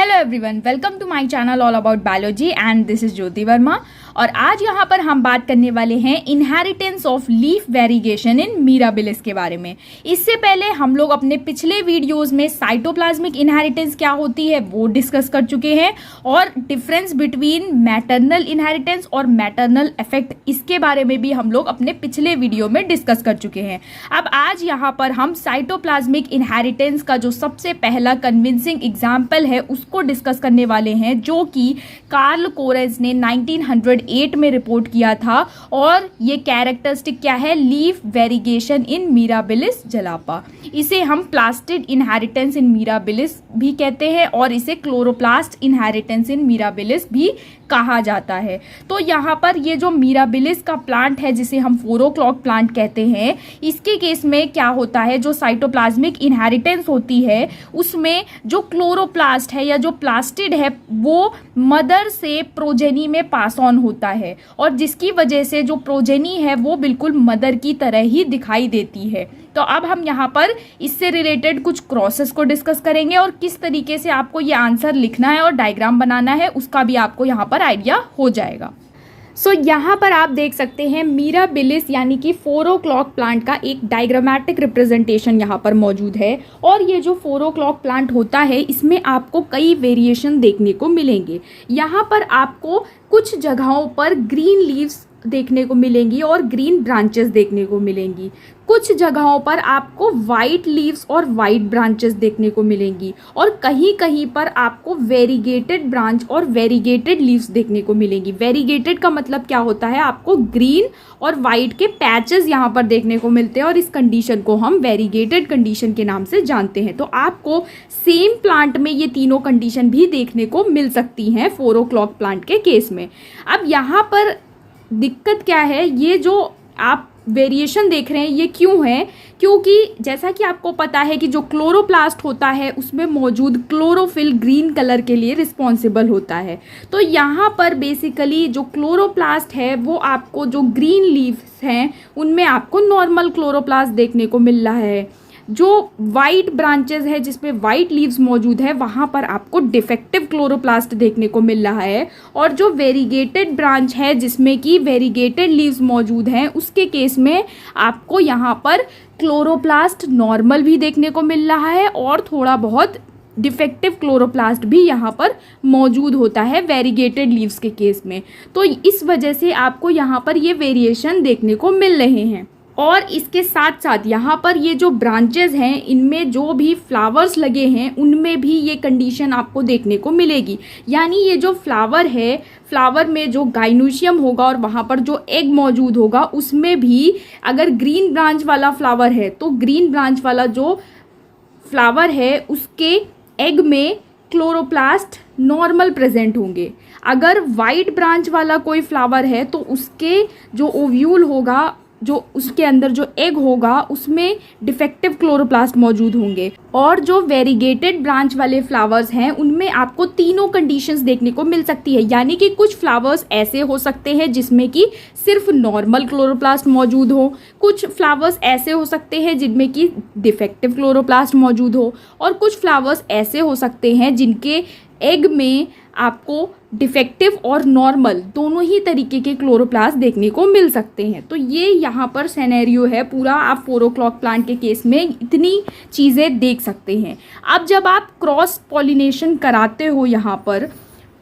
Hello everyone, welcome to my channel all about biology and this is Jyoti Verma. और आज यहाँ पर हम बात करने वाले हैं inheritance of leaf variegation in Mirabilis के बारे में। इससे पहले हम लोग अपने पिछले वीडियोस में साइटोप्लाज्मिक इनहेरिटेंस क्या होती है वो डिस्कस कर चुके हैं और डिफरेंस बिटवीन मैटरनल इनहेरिटेंस और मैटरनल इफेक्ट, इसके बारे में भी हम लोग अपने पिछले वीडियो में डिस्कस कर चुके हैं। अब आज यहाँ पर हम साइटोप्लाज्मिक इनहेरिटेंस का जो सबसे पहला कन्विंसिंग एग्जाम्पल है उसको डिस्कस करने वाले हैं, जो कि कार्ल कोरेंस ने 1908 में रिपोर्ट किया था। और ये कैरेक्टरिस्टिक क्या है? Leaf variegation in mirabilis जलापा। इसे हम प्लास्टिड इनहेरिटेंस इन मिराबिलिस भी कहते हैं और इसे क्लोरोप्लास्ट इनहेरिटेंस इन मिराबिलिस भी कहा जाता है। तो यहाँ पर ये जो मिराबिलिस का प्लांट है जिसे हम 4 o'clock प्लांट कहते हैं, इसके केस में क्या होता है, जो साइटोप्लाज्मिक इनहेरिटेंस होती है उसमें जो क्लोरोप्लास्ट है या जो प्लास्टिड है वो मदर से प्रोजेनी में पास ऑन होता है और जिसकी वजह से जो प्रोजेनी है वो बिल्कुल मदर की तरह ही दिखाई देती है। तो अब हम यहाँ पर इससे रिलेटेड कुछ क्रॉसेस को डिस्कस करेंगे और किस तरीके से आपको ये आंसर लिखना है और डायग्राम बनाना है उसका भी आपको यहाँ पर आइडिया हो जाएगा। सो यहाँ पर आप देख सकते हैं मिराबिलिस यानी कि 4 o'clock प्लांट का एक डायग्रामेटिक रिप्रेजेंटेशन यहाँ पर मौजूद है। और ये जो 4 o'clock प्लांट होता है इसमें आपको कई वेरिएशन देखने को मिलेंगे। यहाँ पर आपको कुछ जगहों पर ग्रीन लीव्स देखने को मिलेंगी और ग्रीन ब्रांचेस देखने को मिलेंगी। कुछ जगहों पर आपको वाइट लीव्स और वाइट ब्रांचेस देखने को मिलेंगी और कहीं कहीं पर आपको वेरीगेटेड ब्रांच और वेरीगेटेड लीव्स देखने को मिलेंगी। वेरीगेटेड का मतलब क्या होता है? आपको ग्रीन और वाइट के पैचेस यहाँ पर देखने को मिलते हैं और इस कंडीशन को हम वेरीगेटेड कंडीशन के नाम से जानते हैं। तो आपको सेम प्लांट में ये तीनों कंडीशन भी देखने को मिल सकती हैं 4 o'clock प्लांट के केस में। अब यहाँ पर दिक्कत क्या है? ये जो आप वेरिएशन देख रहे हैं ये क्यों है? क्योंकि जैसा कि आपको पता है कि जो क्लोरोप्लास्ट होता है उसमें मौजूद क्लोरोफिल ग्रीन कलर के लिए रिस्पॉन्सिबल होता है। तो यहाँ पर बेसिकली जो क्लोरोप्लास्ट है वो आपको जो ग्रीन लीव्स हैं उनमें आपको नॉर्मल क्लोरोप्लास्ट देखने को मिल रहा है। जो वाइट ब्रांचेस है जिसमें वाइट लीव्स मौजूद है वहाँ पर आपको डिफेक्टिव क्लोरोप्लास्ट देखने को मिल रहा है। और जो वेरीगेटेड ब्रांच है जिसमें कि वेरीगेटेड लीव्स मौजूद हैं उसके केस में आपको यहाँ पर क्लोरोप्लास्ट नॉर्मल भी देखने को मिल रहा है और थोड़ा बहुत डिफेक्टिव क्लोरोप्लास्ट भी यहाँ पर मौजूद होता है वेरीगेटेड लीव्स के केस में। तो इस वजह से आपको यहाँ पर ये वेरिएशन देखने को मिल रहे हैं। और इसके साथ साथ यहाँ पर ये जो ब्रांचेस हैं इनमें जो भी फ्लावर्स लगे हैं उनमें भी ये कंडीशन आपको देखने को मिलेगी। यानी ये जो फ्लावर है, फ्लावर में जो गाइनोशियम होगा और वहाँ पर जो एग मौजूद होगा उसमें भी अगर ग्रीन ब्रांच वाला फ्लावर है तो ग्रीन ब्रांच वाला जो फ्लावर है उसके एग में क्लोरोप्लास्ट नॉर्मल प्रेजेंट होंगे। अगर वाइट ब्रांच वाला कोई फ्लावर है तो उसके जो ओव्यूल होगा, जो उसके अंदर जो एग होगा उसमें डिफेक्टिव क्लोरोप्लास्ट मौजूद होंगे। और जो वेरीगेटेड ब्रांच वाले फ्लावर्स हैं उनमें आपको तीनों कंडीशंस देखने को मिल सकती है। यानी कि कुछ फ्लावर्स ऐसे हो सकते हैं जिसमें कि सिर्फ नॉर्मल क्लोरोप्लास्ट मौजूद हो, कुछ फ्लावर्स ऐसे हो सकते हैं जिनमें कि डिफेक्टिव क्लोरोप्लास्ट मौजूद हो और कुछ फ्लावर्स ऐसे हो सकते हैं जिनके एग में आपको डिफेक्टिव और नॉर्मल दोनों ही तरीके के क्लोरोप्लास्ट देखने को मिल सकते हैं। तो ये यहाँ पर सिनेरियो है पूरा। आप 4 o'clock प्लांट के केस में इतनी चीज़ें देख सकते हैं। अब जब आप क्रॉस पॉलिनेशन कराते हो यहाँ पर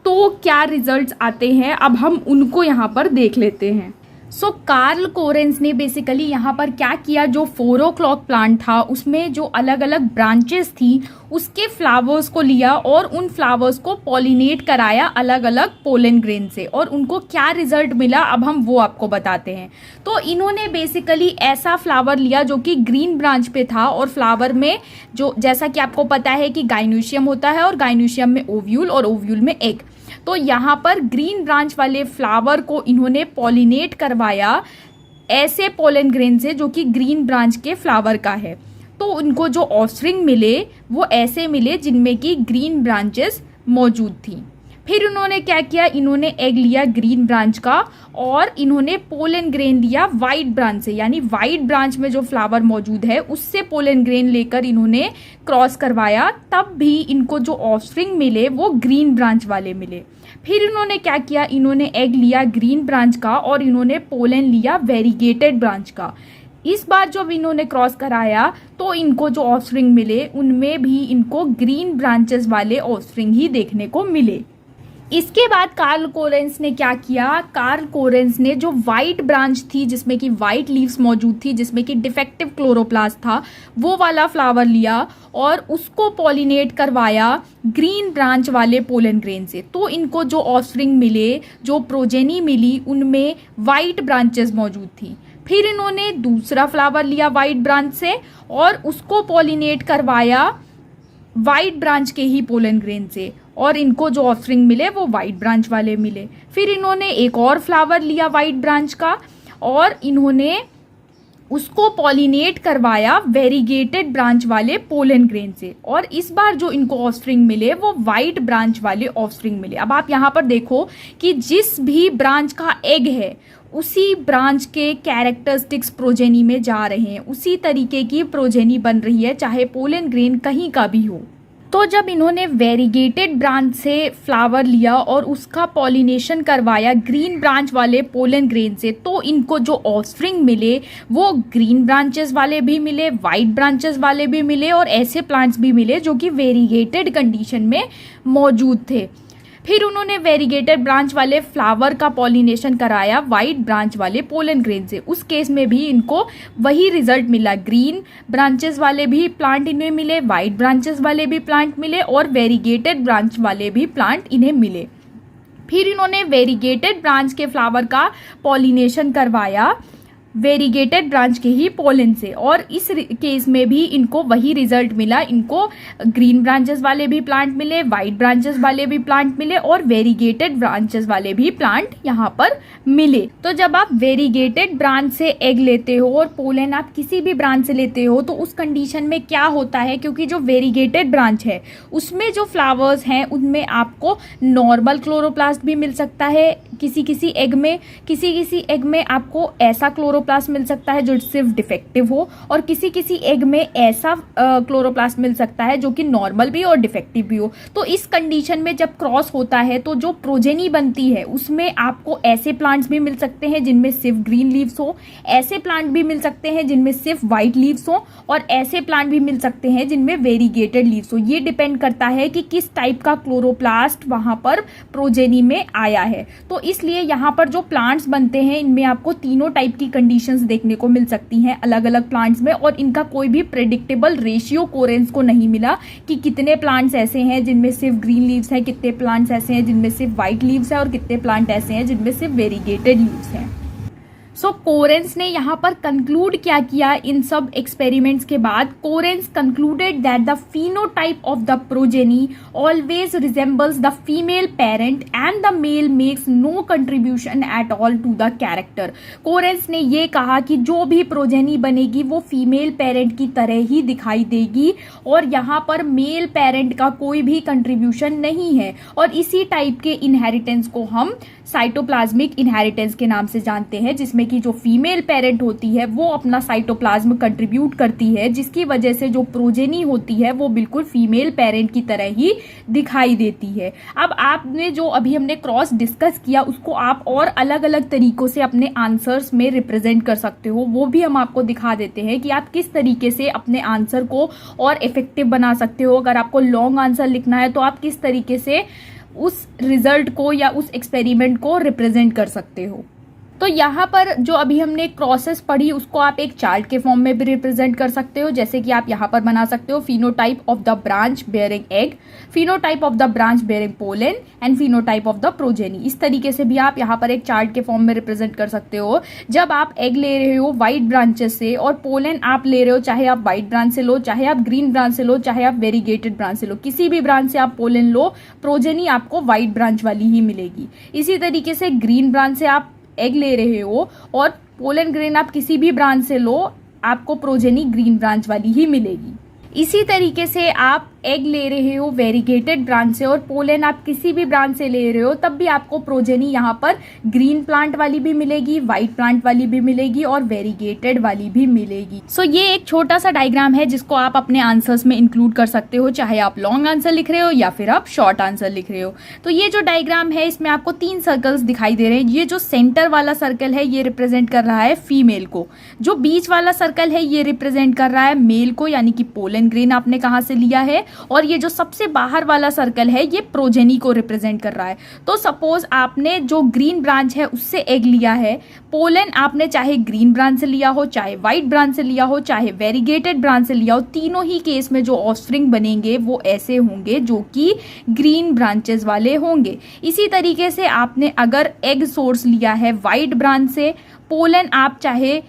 तो क्या रिजल्ट्स आते हैं, अब हम उनको यहाँ पर देख लेते हैं। सो कार्ल कोरेंस ने बेसिकली यहाँ पर क्या किया, जो 4 o'clock प्लांट था उसमें जो अलग अलग ब्रांचेस थी उसके फ्लावर्स को लिया और उन फ्लावर्स को पॉलिनेट कराया अलग अलग पोलन ग्रेन से और उनको क्या रिजल्ट मिला अब हम वो आपको बताते हैं। तो इन्होंने बेसिकली ऐसा फ्लावर लिया जो कि ग्रीन ब्रांच पे था और फ्लावर में जो, जैसा कि आपको पता है कि गाइनोशियम होता है और गाइनोशियम में ओव्यूल और ओव्यूल में एग। तो यहाँ पर ग्रीन ब्रांच वाले फ्लावर को इन्होंने पॉलिनेट करवाया ऐसे पोलन ग्रेन से जो कि ग्रीन ब्रांच के फ्लावर का है। तो उनको जो ऑफस्प्रिंग मिले वो ऐसे मिले जिनमें कि ग्रीन ब्रांचेस मौजूद थी। फिर इन्होंने क्या किया, इन्होंने एग लिया ग्रीन ब्रांच का और इन्होंने पोलन ग्रेन लिया वाइट ब्रांच से, यानी वाइट ब्रांच में जो फ्लावर मौजूद है उससे पोलन ग्रेन लेकर इन्होंने क्रॉस करवाया, तब भी इनको जो ऑफस्प्रिंग मिले वो ग्रीन ब्रांच वाले मिले। फिर इन्होंने क्या किया, इन्होंने एग लिया ग्रीन ब्रांच का और इन्होंने पोलन लिया वेरीगेटेड ब्रांच का। इस बार जब इन्होंने क्रॉस कराया तो इनको जो ऑफस्प्रिंग मिले उनमें भी इनको ग्रीन ब्रांचेस वाले ऑफस्प्रिंग ही देखने को मिले। इसके बाद कार्ल कोरेंस ने क्या किया, कार्ल कोरेंस ने जो वाइट ब्रांच थी जिसमें कि वाइट लीव्स मौजूद थी, जिसमें कि डिफेक्टिव क्लोरोप्लास्ट था, वो वाला फ्लावर लिया और उसको पॉलिनेट करवाया ग्रीन ब्रांच वाले पोलन ग्रेन से। तो इनको जो ऑफस्प्रिंग मिले, जो प्रोजेनी मिली, उनमें वाइट ब्रांचेस मौजूद थी। फिर इन्होंने दूसरा फ्लावर लिया वाइट ब्रांच से और उसको पॉलिनेट करवाया वाइट ब्रांच के ही पोलन ग्रेन से और इनको जो ऑफस्प्रिंग मिले वो वाइट ब्रांच वाले मिले। फिर इन्होंने एक और फ्लावर लिया वाइट ब्रांच का और इन्होंने उसको पॉलिनेट करवाया वेरीगेटेड ब्रांच वाले पोलन ग्रेन से और इस बार जो इनको ऑफस्प्रिंग मिले वो वाइट ब्रांच वाले ऑफस्प्रिंग मिले। अब आप यहाँ पर देखो कि जिस भी ब्रांच का एग है उसी ब्रांच के कैरेक्टरिस्टिक्स प्रोजेनी में जा रहे हैं, उसी तरीके की प्रोजेनी बन रही है, चाहे पोलन ग्रेन कहीं का भी हो। तो जब इन्होंने वेरीगेटेड ब्रांच से फ्लावर लिया और उसका पॉलिनेशन करवाया ग्रीन ब्रांच वाले पोलन ग्रेन से, तो इनको जो ऑफस्प्रिंग मिले वो ग्रीन ब्रांचेस वाले भी मिले, वाइट ब्रांचेस वाले भी मिले और ऐसे प्लांट्स भी मिले जो कि वेरीगेटेड कंडीशन में मौजूद थे। फिर उन्होंने वेरीगेटेड ब्रांच वाले फ्लावर का पॉलिनेशन कराया वाइट ब्रांच वाले पोलन ग्रेन से। उस केस में भी इनको वही रिजल्ट मिला, ग्रीन ब्रांचेस वाले भी प्लांट इन्हें मिले, वाइट ब्रांचेस वाले भी प्लांट मिले और वेरीगेटेड ब्रांच वाले भी प्लांट इन्हें मिले। फिर इन्होंने वेरीगेटेड ब्रांच के फ्लावर का पॉलिनेशन करवाया वेरीगेटेड ब्रांच के ही पोलन से और इस केस में भी इनको वही रिजल्ट मिला, इनको ग्रीन ब्रांचेस वाले भी प्लांट मिले, वाइट ब्रांचेस वाले भी प्लांट मिले और वेरीगेटेड ब्रांचेस वाले भी प्लांट यहाँ पर मिले। तो जब आप वेरीगेटेड ब्रांच से एग लेते हो और पोलन आप किसी भी ब्रांच से लेते हो तो उस कंडीशन में क्या होता है, क्योंकि जो वेरीगेटेड ब्रांच है उसमें जो फ्लावर्स हैं उनमें आपको नॉर्मल क्लोरोप्लास्ट भी मिल सकता है, किसी किसी एग में आपको ऐसा क्लोरोप्लास्ट मिल सकता है जो सिर्फ डिफेक्टिव हो और किसी किसी एग में ऐसा क्लोरोप्लास्ट मिल सकता है जो कि नॉर्मल भी और डिफेक्टिव भी हो। तो इस कंडीशन में जब क्रॉस होता है तो जो प्रोजेनी बनती है उसमें आपको ऐसे प्लांट्स भी मिल सकते हैं जिनमें सिर्फ ग्रीन लीव्स हो, ऐसे प्लांट भी मिल सकते हैं जिनमें सिर्फ वाइट लीव्स हो और ऐसे प्लांट भी मिल सकते हैं जिनमें वेरीगेटेड लीव्स हो। ये डिपेंड करता है कि किस टाइप का क्लोरोप्लास्ट वहां पर प्रोजेनी में आया है। तो इसलिए यहाँ पर जो प्लांट्स बनते हैं इनमें आपको तीनों टाइप की कंडीशंस देखने को मिल सकती हैं अलग अलग प्लांट्स में और इनका कोई भी प्रेडिक्टेबल रेशियो कोरेंस को नहीं मिला कि कितने प्लांट्स ऐसे हैं जिनमें सिर्फ ग्रीन लीव्स हैं, कितने प्लांट्स ऐसे हैं जिनमें सिर्फ वाइट लीव्स हैं और कितने प्लांट ऐसे हैं जिनमें सिर्फ वेरीगेटेड लीव्स हैं। सो कोरेंस ने यहाँ पर कंक्लूड क्या किया इन सब एक्सपेरिमेंट्स के बाद, coherence concluded that the phenotype of the progeny always resembles the female parent and the male makes no contribution at all to the character। Coherence ने ये कहा कि जो भी प्रोजेनी बनेगी वो फीमेल पेरेंट की तरह ही दिखाई देगी और यहाँ पर मेल पेरेंट का कोई भी कंट्रीब्यूशन नहीं है और इसी टाइप के इनहेरिटेंस को हम साइटोप्लाज्मिक इनहेरिटेंस के नाम से जानते हैं, जिसमें कि जो फीमेल पेरेंट होती है वो अपना साइटोप्लाज्म कंट्रीब्यूट करती है, जिसकी वजह से जो प्रोजेनी होती है वो बिल्कुल फीमेल पेरेंट की तरह ही दिखाई देती है। अब आपने जो अभी हमने क्रॉस डिस्कस किया उसको आप और अलग अलग तरीकों से अपने आंसर्स में रिप्रेजेंट कर सकते हो, वो भी हम आपको दिखा देते हैं कि आप किस तरीके से अपने आंसर को और इफेक्टिव बना सकते हो। अगर आपको लॉन्ग आंसर लिखना है तो आप किस तरीके से उस रिजल्ट को या उस एक्सपेरिमेंट को रिप्रेजेंट कर सकते हो। तो यहाँ पर जो अभी हमने क्रॉसेस पढ़ी उसको आप एक चार्ट के फॉर्म में भी रिप्रेजेंट कर सकते हो, जैसे कि आप यहाँ पर बना सकते हो phenotype of the branch bearing egg, phenotype of the branch bearing pollen and phenotype of the progeny. इस तरीके से भी आप यहाँ पर एक चार्ट के फॉर्म में रिप्रेजेंट कर सकते हो। जब आप एग ले रहे हो व्हाइट ब्रांचेस से और पोलन आप ले रहे हो, चाहे आप व्हाइट ब्रांच से लो, चाहे आप ग्रीन ब्रांच से लो, चाहे आप वेरीगेटेड ब्रांच से लो, किसी भी ब्रांच से आप पोलन लो, प्रोजेनी आपको व्हाइट ब्रांच वाली ही मिलेगी। इसी तरीके से ग्रीन ब्रांच से आप एग ले रहे हो और पोलन ग्रेन आप किसी भी ब्रांच से लो, आपको प्रोजेनी ग्रीन ब्रांच वाली ही मिलेगी। इसी तरीके से आप एग ले रहे हो वेरीगेटेड ब्रांच से और पोलन आप किसी भी ब्रांच से ले रहे हो, तब भी आपको प्रोजेनी यहाँ पर ग्रीन प्लांट वाली भी मिलेगी, व्हाइट प्लांट वाली भी मिलेगी और वेरीगेटेड वाली भी मिलेगी। सो ये एक छोटा सा डायग्राम है जिसको आप अपने आंसर्स में इंक्लूड कर सकते हो, चाहे आप लॉन्ग आंसर लिख रहे हो या फिर आप शॉर्ट आंसर लिख रहे हो। तो ये जो डायग्राम है इसमें आपको 3 सर्कल्स दिखाई दे रहे हैं। ये जो सेंटर वाला सर्कल है ये रिप्रेजेंट कर रहा है फीमेल को, जो बीच वाला सर्कल है ये रिप्रेजेंट कर रहा है मेल को, यानी कि पोलन ग्रेन आपने कहाँ से लिया है, और ये जो सबसे बाहर वाला सर्कल है ये प्रोजेनी को रिप्रेजेंट कर रहा है। तो सपोज आपने जो ग्रीन ब्रांच है उससे एग लिया है, पोलन आपने चाहे ग्रीन ब्रांच से लिया हो, चाहे व्हाइट ब्रांच से लिया हो, चाहे वेरीगेटेड ब्रांच से लिया हो, तीनों ही केस में जो ऑफस्प्रिंग बनेंगे वो ऐसे होंगे जो कि ग्रीन ब्रांचेस वाले होंगे। इसी तरीके से आपने अगर एग सोर्स लिया है व्हाइट ब्रांच से, पोलन आप चाहे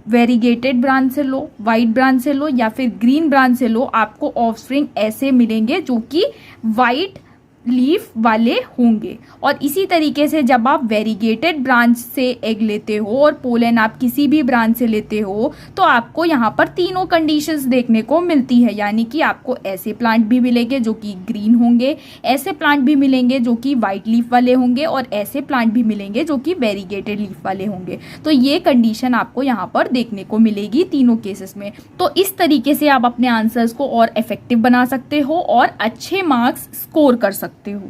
वेरीगेटेड ब्रांच से लो, व्हाइट ब्रांच से लो या फिर ग्रीन ब्रांच से लो, आपको ऑफस्प्रिंग ऐसे मिलेंगे जो कि व्हाइट लीफ वाले होंगे। और इसी तरीके से जब आप वेरीगेटेड ब्रांच से एग लेते हो और पोलन आप किसी भी ब्रांच से लेते हो तो आपको यहाँ पर तीनों कंडीशंस देखने को मिलती है, यानी कि आपको ऐसे प्लांट भी मिलेंगे जो कि ग्रीन होंगे, ऐसे प्लांट भी मिलेंगे जो कि व्हाइट लीफ वाले होंगे और ऐसे प्लांट भी मिलेंगे जो कि वेरीगेटेड लीफ वाले होंगे। तो ये कंडीशन आपको यहाँ पर देखने को मिलेगी तीनों केसेस में। तो इस तरीके से आप अपने आंसर्स को और इफेक्टिव बना सकते हो और अच्छे मार्क्स स्कोर कर सकते हो।